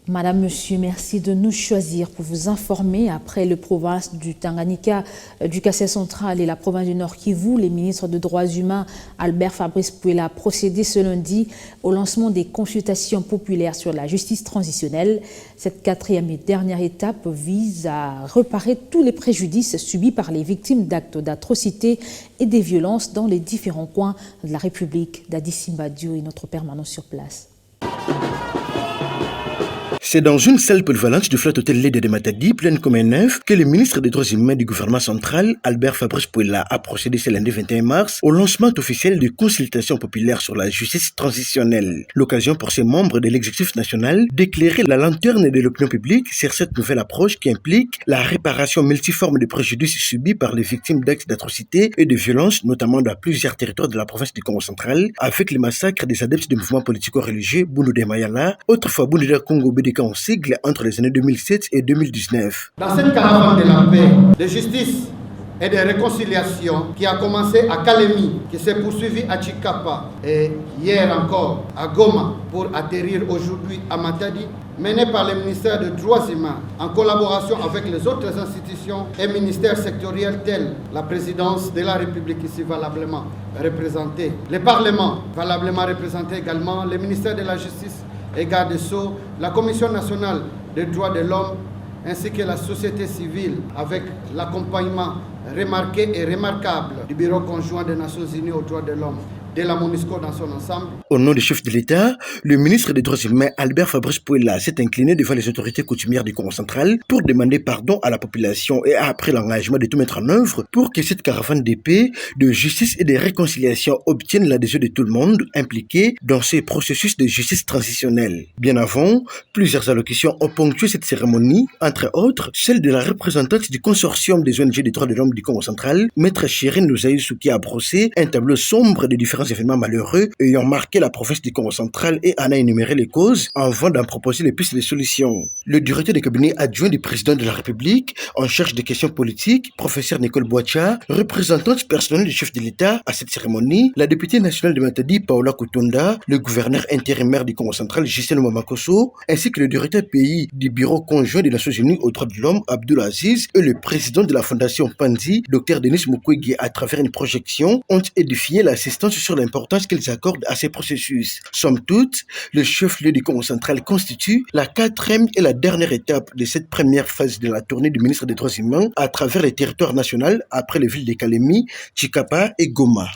Madame, Monsieur, merci de nous choisir pour vous informer. Après le province du Tanganyika, du Kassai central et la province du Nord Kivu, les ministres des Droits humains Albert Fabrice Pouela a procédé ce lundi au lancement des consultations populaires sur la justice transitionnelle. Cette quatrième et dernière étape vise à réparer tous les préjudices subis par les victimes d'actes d'atrocité et des violences dans les différents coins de la République. Dadi Simbadio est notre permanent sur place. C'est dans une salle polyvalente du Flat Hotel Lede de Matadi, pleine comme un œuf, que le ministre des Droits humains du gouvernement central, Albert Fabrice Pouela, a procédé ce lundi 21 mars au lancement officiel de consultations populaires sur la justice transitionnelle. L'occasion pour ses membres de l'exécutif national d'éclairer la lanterne de l'opinion publique sur cette nouvelle approche qui implique la réparation multiforme des préjudices subis par les victimes d'actes d'atrocité et de violence, notamment dans plusieurs territoires de la province du Congo central, avec les massacres des adeptes du mouvement politico-religieux Bundu Mayala, autrefois Bundu Congo BDK en sigle entre les années 2007 et 2019. Dans cette caravane de la paix, de justice et de réconciliation qui a commencé à Kalemi, qui s'est poursuivi à Chikapa et hier encore à Goma pour atterrir aujourd'hui à Matadi, menée par le ministère des Droits humains en collaboration avec les autres institutions et ministères sectoriels tels la présidence de la République ici valablement représentée, le Parlement valablement représenté également, le ministère de la Justice et garde des Sceaux, la Commission nationale des droits de l'homme, ainsi que la société civile, avec l'accompagnement remarqué et remarquable du Bureau conjoint des Nations Unies aux droits de l'homme, de la MONUSCO dans son ensemble. Au nom du chef de l'État, le ministre des Droits humains Albert Fabrice Pouela s'est incliné devant les autorités coutumières du Congo central pour demander pardon à la population et a appris l'engagement de tout mettre en œuvre pour que cette caravane de paix, de justice et de réconciliation obtienne l'adhésion de tout le monde impliqué dans ces processus de justice transitionnelle. Bien avant, plusieurs allocutions ont ponctué cette cérémonie, entre autres celle de la représentante du consortium des ONG des droits de l'homme du Congo central, Maître Chirine Louzaïsou, qui a brossé un tableau sombre des différents événements malheureux ayant marqué la province du Congo central et en a énuméré les causes avant d'en proposer les pistes de solutions. Le directeur de cabinet adjoint du président de la République en charge des questions politiques, professeur Nicole Boacha, représentante personnelle du chef de l'État à cette cérémonie, la députée nationale de Matadi, Paola Kutonda, le gouverneur intérimaire du Congo central, Gisèle Mamakoso, ainsi que le directeur pays du Bureau conjoint des Nations Unies aux droits de l'homme, Abdoul Aziz, et le président de la Fondation Panzi, Dr Denis Mukwege, à travers une projection, ont édifié l'assistance sur l'importance qu'ils accordent à ces processus. Somme toute, le chef-lieu du Congo central constitue la quatrième et la dernière étape de cette première phase de la tournée du ministre des Droits humains à travers les territoires nationaux après les villes de Kalemi, Chikapa et Goma.